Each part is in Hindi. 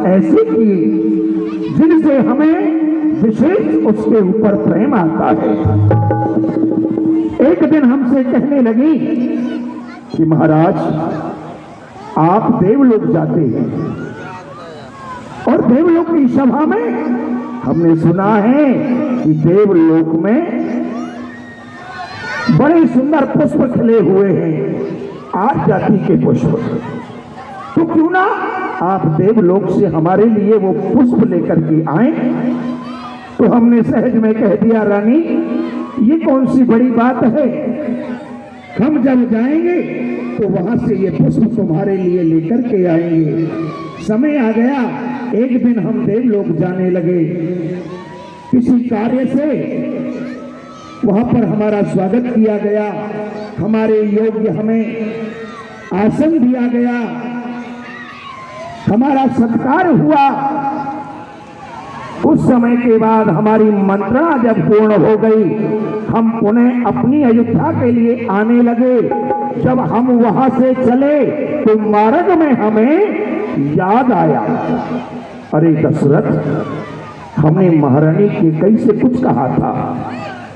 ऐसे किए जिनसे हमें विशेष उसके ऊपर प्रेम आता है। एक दिन हमसे कहने लगी कि महाराज आप देवलोक जाते हैं और देवलोक की सभा में हमने सुना है कि देवलोक में बड़े सुंदर पुष्प खिले हुए हैं, 8 जाति के पुष्प, तो क्यों ना आप देवलोक से हमारे लिए वो पुष्प लेकर के आए। तो हमने सहज में कह दिया, रानी ये कौन सी बड़ी बात है, हम जब जाएंगे तो वहां से ये पुष्प तुम्हारे लिए लेकर के आएंगे। समय आ गया, एक दिन हम देवलोक जाने लगे, किसी कार्य से वहां पर हमारा स्वागत किया गया, हमारे योग्य हमें आसन दिया गया, हमारा सत्कार हुआ। कुछ समय के बाद हमारी मंत्रणा जब पूर्ण हो गई, हम पुनः अपनी अयोध्या के लिए आने लगे। जब हम वहां से चले तो मार्ग में हमें याद आया, अरे दशरथ, हमने महारानी कैकेयी से कुछ कहा था,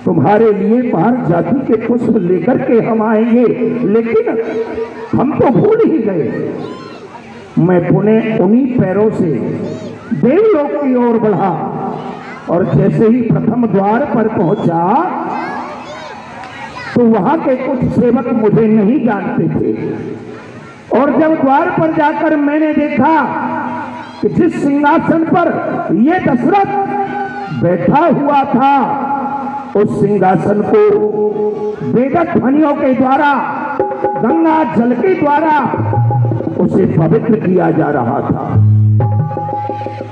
तुम्हारे लिए 5 जाति के पुष्प लेकर के हम आएंगे, लेकिन हम तो भूल ही गए। मैं पुनः उन्हीं पैरों से देवलोक की ओर बढ़ा और जैसे ही प्रथम द्वार पर पहुंचा तो वहां के कुछ सेवक मुझे नहीं जानते थे, और जब द्वार पर जाकर मैंने देखा कि जिस सिंहासन पर ये दशरथ बैठा हुआ था, उस सिंहासन को वेदक ध्वनियों के द्वारा, गंगा जल के द्वारा उसे पवित्र किया जा रहा था।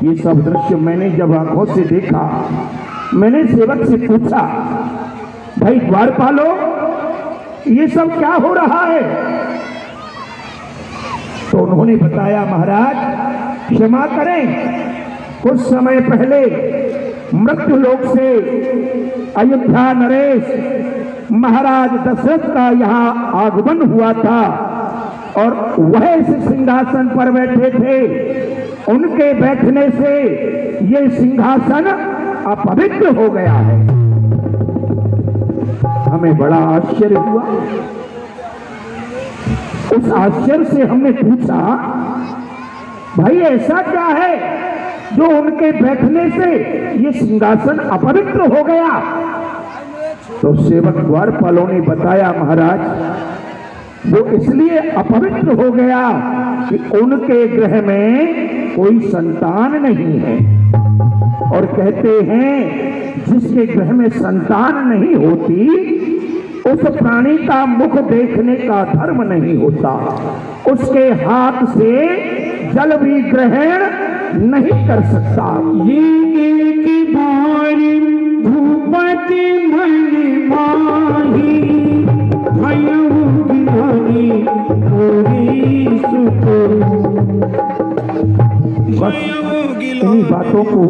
ये सब दृश्य मैंने जब आंखों से देखा, मैंने सेवक से पूछा, भाई द्वारपालो, ये सब क्या हो रहा है? तो उन्होंने बताया, महाराज क्षमा करें, कुछ समय पहले मृत्यु लोक से अयोध्या नरेश महाराज दशरथ का यहाँ आगमन हुआ था और वह इस सिंहासन पर बैठे थे। उनके बैठने से ये सिंहासन अपवित्र हो गया है। हमें बड़ा आश्चर्य हुआ। उस आश्चर्य से हमने पूछा, भाई ऐसा क्या है जो उनके बैठने से ये सिंहासन अपवित्र हो गया? तो सेवक द्वारपालों ने बताया, महाराज वो इसलिए अपवित्र हो गया कि उनके गृह में कोई संतान नहीं है, और कहते हैं जिसके गृह में संतान नहीं होती उस प्राणी का मुख देखने का धर्म नहीं होता, उसके हाथ से जल भी ग्रहण नहीं कर सकता। ये एक बारी भूपति मन माही भयउ ज्ञानी पूरी सुख। बस इन्हीं बातों को